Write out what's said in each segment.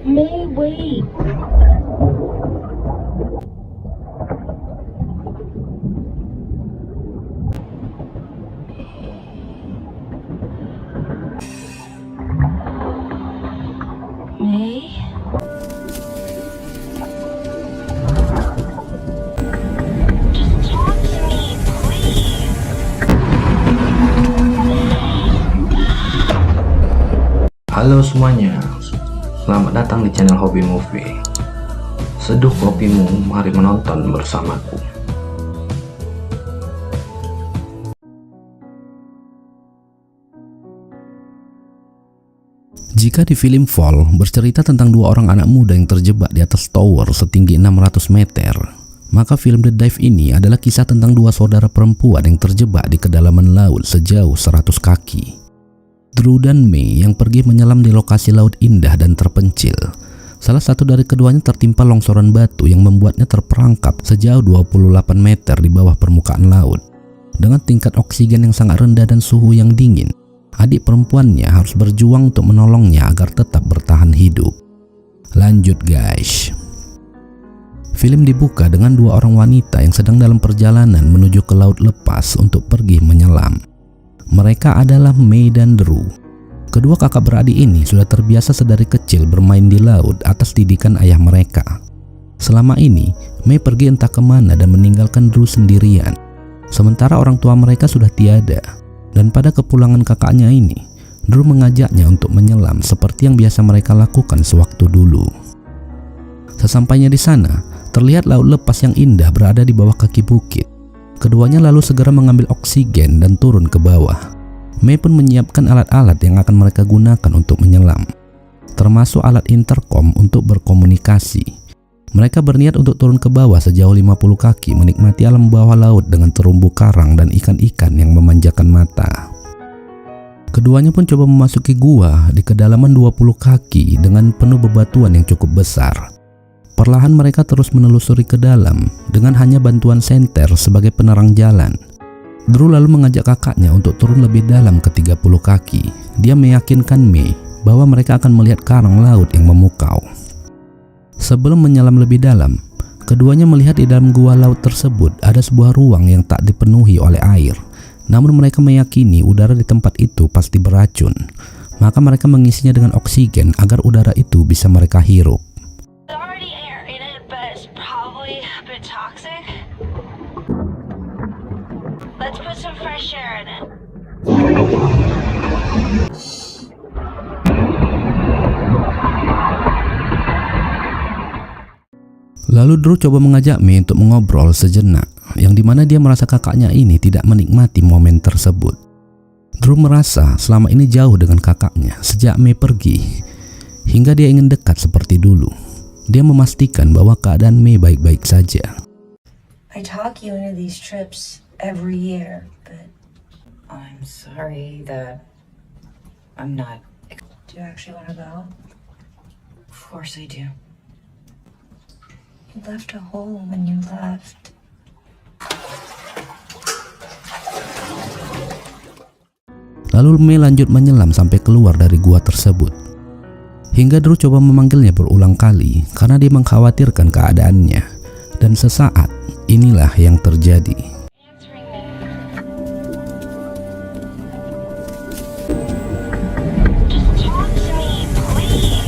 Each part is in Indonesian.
May, wait. May? Just talk to me, please. Halo semuanya, selamat datang di channel Hobi Movie. Seduh kopimu, mari menonton bersamaku. Jika di film Fall bercerita tentang dua orang anak muda yang terjebak di atas tower setinggi 600 meter, maka film The Dive ini adalah kisah tentang dua saudara perempuan yang terjebak di kedalaman laut sejauh 100 kaki. Drew dan May yang pergi menyelam di lokasi laut indah dan terpencil. Salah satu dari keduanya tertimpa longsoran batu yang membuatnya terperangkap sejauh 28 meter di bawah permukaan laut. Dengan tingkat oksigen yang sangat rendah dan suhu yang dingin, adik perempuannya harus berjuang untuk menolongnya agar tetap bertahan hidup. Lanjut guys. Film dibuka dengan dua orang wanita yang sedang dalam perjalanan menuju ke laut lepas untuk pergi menyelam. Mereka adalah May dan Drew. Kedua kakak beradik ini sudah terbiasa sedari kecil bermain di laut atas didikan ayah mereka. Selama ini, May pergi entah kemana dan meninggalkan Drew sendirian. Sementara orang tua mereka sudah tiada. Dan pada kepulangan kakaknya ini, Drew mengajaknya untuk menyelam seperti yang biasa mereka lakukan sewaktu dulu. Sesampainya di sana, terlihat laut lepas yang indah berada di bawah kaki bukit. Keduanya lalu segera mengambil oksigen dan turun ke bawah. May pun menyiapkan alat-alat yang akan mereka gunakan untuk menyelam, termasuk alat intercom untuk berkomunikasi. Mereka berniat untuk turun ke bawah sejauh 50 kaki menikmati alam bawah laut dengan terumbu karang dan ikan-ikan yang memanjakan mata. Keduanya pun coba memasuki gua di kedalaman 20 kaki dengan penuh bebatuan yang cukup besar. Perlahan mereka terus menelusuri ke dalam dengan hanya bantuan senter sebagai penerang jalan. Drew lalu mengajak kakaknya untuk turun lebih dalam ke 30 kaki. Dia meyakinkan May bahwa mereka akan melihat karang laut yang memukau. Sebelum menyelam lebih dalam, keduanya melihat di dalam gua laut tersebut ada sebuah ruang yang tak dipenuhi oleh air. Namun mereka meyakini udara di tempat itu pasti beracun. Maka mereka mengisinya dengan oksigen agar udara itu bisa mereka hirup. There's already air in it, but it's probably a bit toxic. Let's put some fresh air in it. Lalu Drew coba mengajak May untuk mengobrol sejenak, yang dimana dia merasa kakaknya ini tidak menikmati momen tersebut. Drew merasa selama ini jauh dengan kakaknya sejak May pergi, hingga dia ingin dekat seperti dulu. Dia memastikan bahwa keadaan May baik-baik saja. I talk you into these trips every year, but I'm sorry that I'm not. Do you actually want to go? Of course I do. You left a hole when you left. Lalu May lanjut menyelam sampai keluar dari gua tersebut. Hingga Drew coba memanggilnya berulang kali karena dia mengkhawatirkan keadaannya. Dan sesaat inilah yang terjadi. Answering me. Just talk to me, please.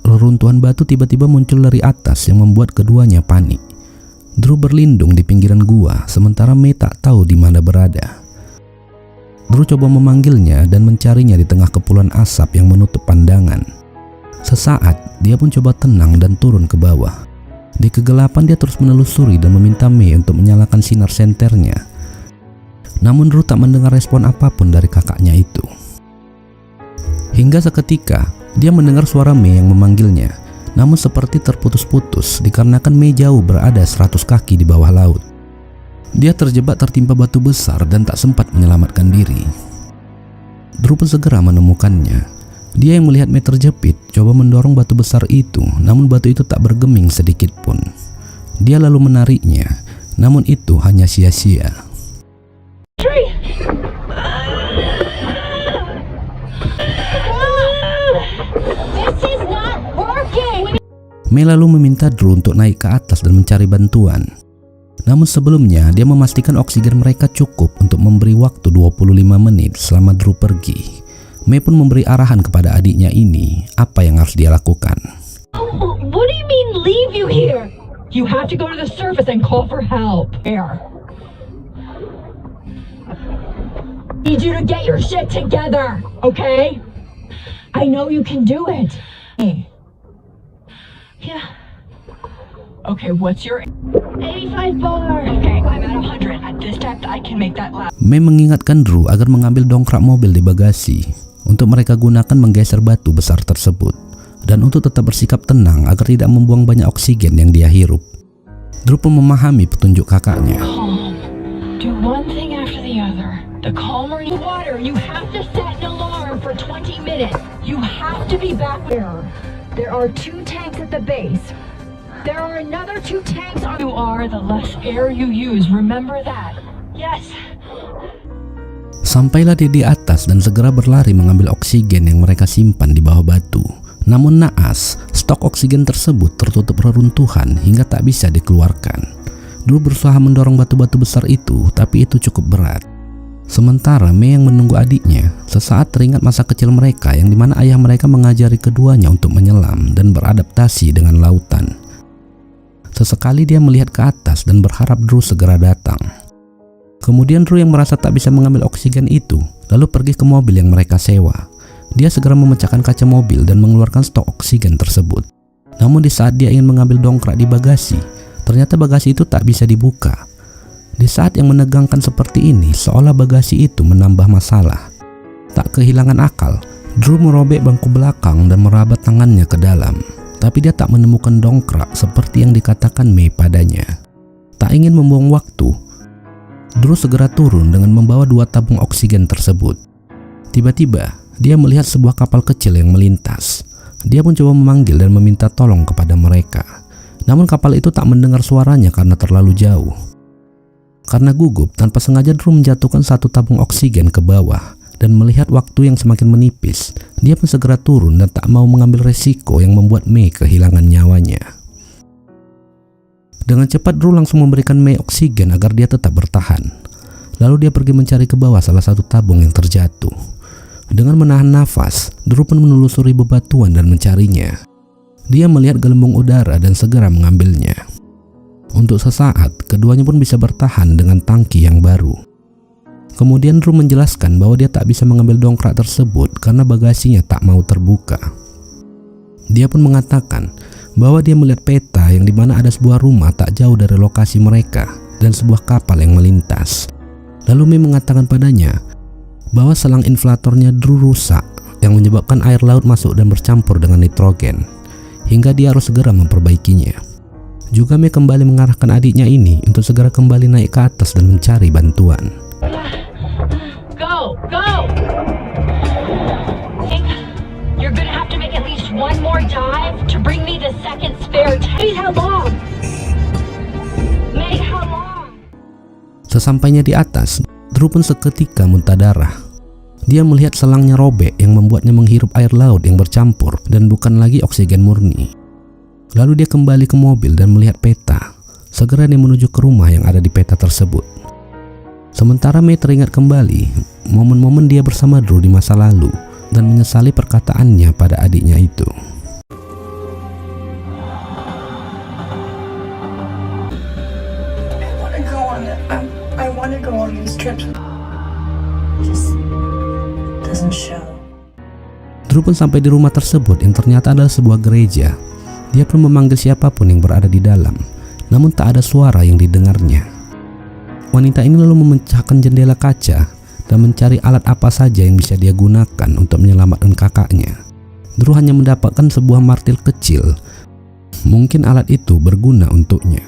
Reruntuhan batu tiba-tiba muncul dari atas yang membuat keduanya panik. Drew berlindung di pinggiran gua, sementara May tak tahu di mana berada. Drew coba memanggilnya dan mencarinya di tengah kepulan asap yang menutup pandangan. Sesaat, dia pun coba tenang dan turun ke bawah. Di kegelapan dia terus menelusuri dan meminta May untuk menyalakan sinar senternya. Namun Drew tak mendengar respon apapun dari kakaknya itu. Hingga seketika, dia mendengar suara May yang memanggilnya. Namun seperti terputus-putus dikarenakan May jauh berada 100 kaki di bawah laut. Dia terjebak tertimpa batu besar dan tak sempat menyelamatkan diri. Drew pun segera menemukannya. Dia yang melihat May terjepit coba mendorong batu besar itu, namun batu itu tak bergeming sedikit pun. Dia lalu menariknya Namun itu hanya sia-sia. This is not working. Mei lalu meminta Drew untuk naik ke atas dan mencari bantuan. Namun sebelumnya dia memastikan oksigen mereka cukup untuk memberi waktu 25 menit selama Drew pergi. Mei pun memberi arahan kepada adiknya ini apa yang harus dia lakukan. What do you mean leave you here? You have to go to the surface and call for help. Air. Need you to get your shit together, okay? I know you can do it. Hey. Yeah, Okay, what's your 85 bar. Okay, I'm at 100. At this depth, I can make that last. Mei mengingatkan Drew agar mengambil dongkrak mobil di bagasi untuk mereka gunakan menggeser batu besar tersebut dan untuk tetap bersikap tenang agar tidak membuang banyak oksigen yang dia hirup. Drew pun memahami petunjuk kakaknya. Calm. Do one thing after the other. The calmer you water, you have to set an alarm for 20 minutes. You have to be back there. There are 2 tanks at the base. There are another 2 tanks on you are, the less air you use. Remember that. Yes. Sampailah dia di atas dan segera berlari mengambil oksigen yang mereka simpan di bawah batu. Namun naas, stok oksigen tersebut tertutup reruntuhan hingga tak bisa dikeluarkan. Drew berusaha mendorong batu-batu besar itu, tapi itu cukup berat. Sementara Mei yang menunggu adiknya, sesaat teringat masa kecil mereka yang dimana ayah mereka mengajari keduanya untuk menyelam dan beradaptasi dengan lautan. Sesekali dia melihat ke atas dan berharap Drew segera datang. Kemudian Drew yang merasa tak bisa mengambil oksigen itu, lalu pergi ke mobil yang mereka sewa. Dia segera memecahkan kaca mobil dan mengeluarkan stok oksigen tersebut. Namun di saat dia ingin mengambil dongkrak di bagasi, ternyata bagasi itu tak bisa dibuka. Di saat yang menegangkan seperti ini, seolah bagasi itu menambah masalah. Tak kehilangan akal, Drew merobek bangku belakang dan merabat tangannya ke dalam. Tapi dia tak menemukan dongkrak seperti yang dikatakan Mei padanya. Tak ingin membuang waktu, Drew segera turun dengan membawa 2 tabung oksigen tersebut. Tiba-tiba, dia melihat sebuah kapal kecil yang melintas. Dia pun coba memanggil dan meminta tolong kepada mereka. Namun kapal itu tak mendengar suaranya karena terlalu jauh. Karena gugup, tanpa sengaja Drew menjatuhkan 1 tabung oksigen ke bawah. Dan melihat waktu yang semakin menipis, dia pun segera turun dan tak mau mengambil resiko yang membuat Mei kehilangan nyawanya. Dengan cepat Drew langsung memberikan Mei oksigen agar dia tetap bertahan. Lalu dia pergi mencari ke bawah salah satu tabung yang terjatuh. Dengan menahan nafas, Drew pun menelusuri bebatuan dan mencarinya. Dia melihat gelembung udara dan segera mengambilnya. Untuk sesaat, keduanya pun bisa bertahan dengan tangki yang baru. Kemudian Drew menjelaskan bahwa dia tak bisa mengambil dongkrak tersebut karena bagasinya tak mau terbuka. Dia pun mengatakan bahwa dia melihat peta yang dimana ada sebuah rumah tak jauh dari lokasi mereka dan sebuah kapal yang melintas. Lalu Mei mengatakan padanya bahwa selang inflatornya Drew rusak yang menyebabkan air laut masuk dan bercampur dengan nitrogen, hingga dia harus segera memperbaikinya. Juga Mei kembali mengarahkan adiknya ini untuk segera kembali naik ke atas dan mencari bantuan. Go! Go! You're gonna have to make at least 1 more dive to bring me the second spare tank. Wait, how long? Meg, how long? Sesampainya di atas, Drew pun seketika muntah darah. Dia melihat selangnya robek yang membuatnya menghirup air laut yang bercampur dan bukan lagi oksigen murni. Lalu dia kembali ke mobil dan melihat peta. Segera dia menuju ke rumah yang ada di peta tersebut. Sementara Mei teringat kembali momen-momen dia bersama Drew di masa lalu dan menyesali perkataannya pada adiknya itu. I want to go on these trips. Just doesn't show. Drew pun sampai di rumah tersebut yang ternyata adalah sebuah gereja. Dia pun memanggil siapapun yang berada di dalam, namun tak ada suara yang didengarnya. Wanita ini lalu memecahkan jendela kaca dan mencari alat apa saja yang bisa dia gunakan untuk menyelamatkan kakaknya. Drew hanya mendapatkan sebuah martil kecil. Mungkin alat itu berguna untuknya.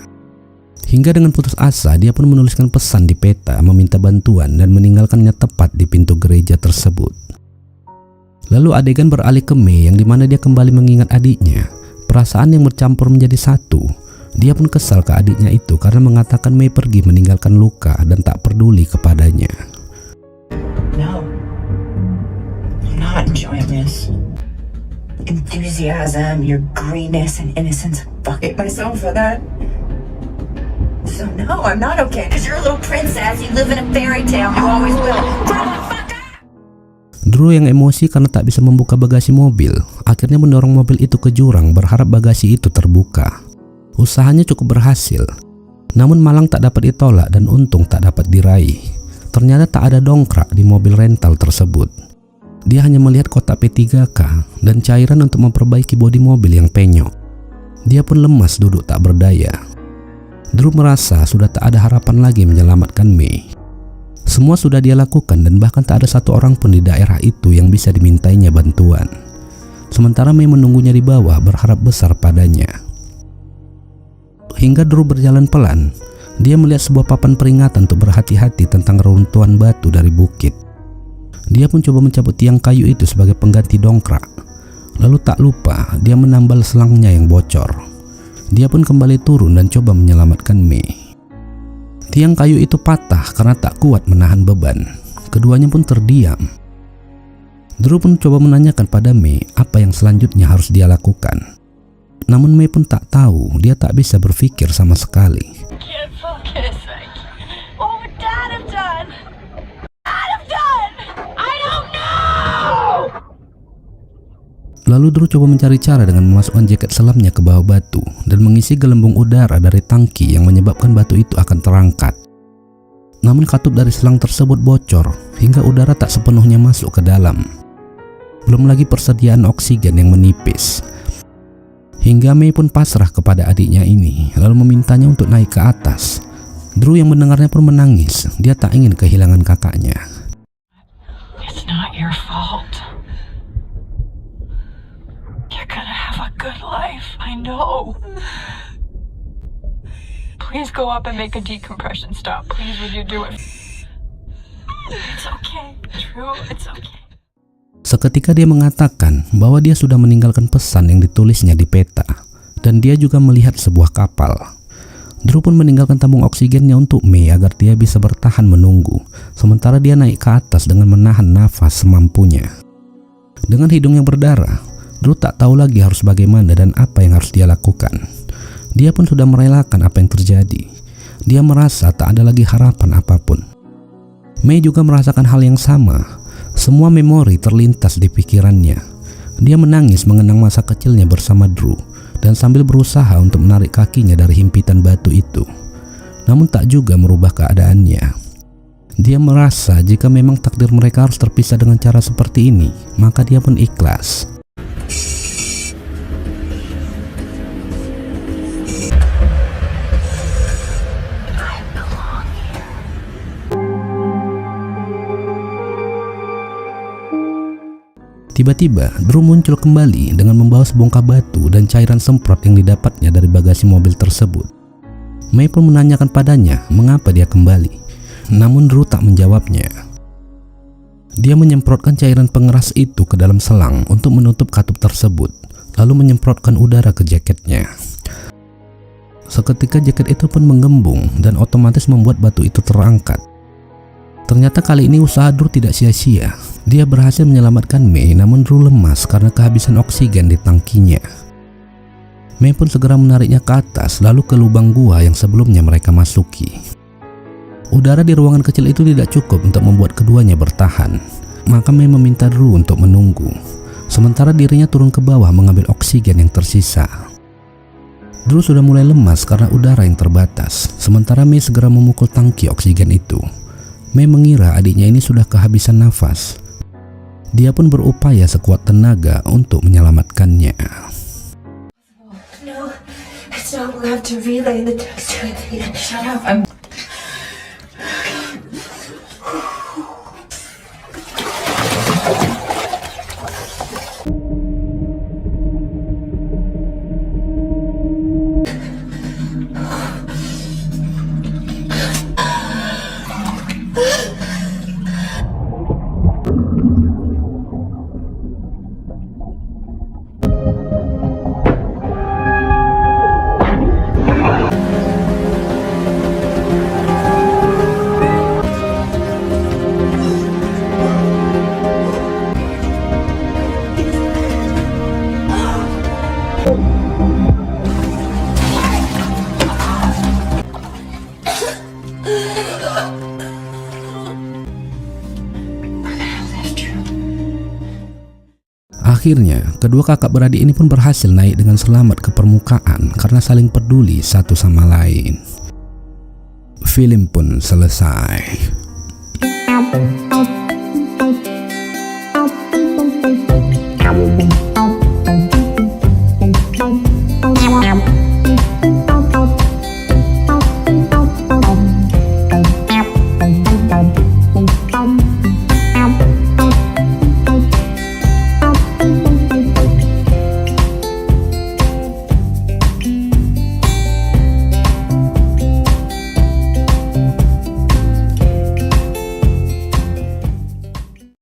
Hingga dengan putus asa, dia pun menuliskan pesan di peta meminta bantuan dan meninggalkannya tepat di pintu gereja tersebut. Lalu adegan beralih ke Mei yang dimana dia kembali mengingat adiknya. Perasaan yang bercampur menjadi satu. Dia pun kesal ke adiknya itu karena mengatakan Mei pergi meninggalkan luka dan tak peduli kepadanya. No. I'm not enjoying this. Enthusiasm, your greenness and innocence. Fuck it myself for that. So no, I'm not okay. Cause you're a little princess, you live in a fairy tale, you always will. Grow the fuck up! Drew yang emosi karena tak bisa membuka bagasi mobil, akhirnya mendorong mobil itu ke jurang berharap bagasi itu terbuka. Usahanya cukup berhasil, namun malang tak dapat ditolak dan untung tak dapat diraih. Ternyata tak ada dongkrak di mobil rental tersebut. Dia hanya melihat kotak P3K dan cairan untuk memperbaiki bodi mobil yang penyok. Dia pun lemas duduk tak berdaya. Drew merasa sudah tak ada harapan lagi menyelamatkan Mei. Semua sudah dia lakukan dan bahkan tak ada satu orang pun di daerah itu yang bisa dimintainya bantuan. Sementara Mei menunggunya di bawah berharap besar padanya. Hingga Drew berjalan pelan, dia melihat sebuah papan peringatan untuk berhati-hati tentang reruntuhan batu dari bukit. Dia pun coba mencabut tiang kayu itu sebagai pengganti dongkrak. Lalu tak lupa, dia menambal selangnya yang bocor. Dia pun kembali turun dan coba menyelamatkan Mei. Tiang kayu itu patah karena tak kuat menahan beban. Keduanya pun terdiam. Drew pun coba menanyakan pada Mei apa yang selanjutnya harus dia lakukan. Namun Mei pun tak tahu, dia tak bisa berpikir sama sekali. Can't focus. What would Dad have done? Dad have done? I don't know! Lalu Drew coba mencari cara dengan memasukkan jaket selamnya ke bawah batu dan mengisi gelembung udara dari tangki yang menyebabkan batu itu akan terangkat. Namun katup dari selang tersebut bocor hingga udara tak sepenuhnya masuk ke dalam. Belum lagi persediaan oksigen yang menipis. Hingga Mei pun pasrah kepada adiknya ini, lalu memintanya untuk naik ke atas. Drew yang mendengarnya pun menangis, dia tak ingin kehilangan kakaknya. It's not your fault. You're gonna have a good life, I know. Please go up and make a decompression stop. Please, would you do it? It's okay, Drew, it's okay. Seketika dia mengatakan bahwa dia sudah meninggalkan pesan yang ditulisnya di peta, dan dia juga melihat sebuah kapal. Drew pun meninggalkan tabung oksigennya untuk Mei agar dia bisa bertahan menunggu, sementara dia naik ke atas dengan menahan nafas semampunya. Dengan hidung yang berdarah, Drew tak tahu lagi harus bagaimana dan apa yang harus dia lakukan. Dia pun sudah merelakan apa yang terjadi. Dia merasa tak ada lagi harapan apapun. Mei juga merasakan hal yang sama. Semua memori terlintas di pikirannya. Dia menangis mengenang masa kecilnya bersama Drew dan sambil berusaha untuk menarik kakinya dari himpitan batu itu. Namun tak juga merubah keadaannya. Dia merasa jika memang takdir mereka harus terpisah dengan cara seperti ini, maka dia pun ikhlas. Tiba-tiba, Drew muncul kembali dengan membawa sebongkah batu dan cairan semprot yang didapatnya dari bagasi mobil tersebut. Mei pun menanyakan padanya mengapa dia kembali, namun Drew tak menjawabnya. Dia menyemprotkan cairan pengeras itu ke dalam selang untuk menutup katup tersebut, lalu menyemprotkan udara ke jaketnya. Seketika jaket itu pun menggembung dan otomatis membuat batu itu terangkat. Ternyata kali ini usaha Drew tidak sia-sia. Dia berhasil menyelamatkan Mei, namun Drew lemas karena kehabisan oksigen di tangkinya. Mei pun segera menariknya ke atas, lalu ke lubang gua yang sebelumnya mereka masuki. Udara di ruangan kecil itu tidak cukup untuk membuat keduanya bertahan. Maka Mei meminta Drew untuk menunggu, sementara dirinya turun ke bawah mengambil oksigen yang tersisa. Drew sudah mulai lemas karena udara yang terbatas, sementara Mei segera memukul tangki oksigen itu. Mei mengira adiknya ini sudah kehabisan nafas. Dia pun berupaya sekuat tenaga untuk menyelamatkannya. No, it's not. We'll have to relay the text to it. Shut up. Akhirnya, kedua kakak beradik ini pun berhasil naik dengan selamat ke permukaan karena saling peduli satu sama lain. Film pun selesai.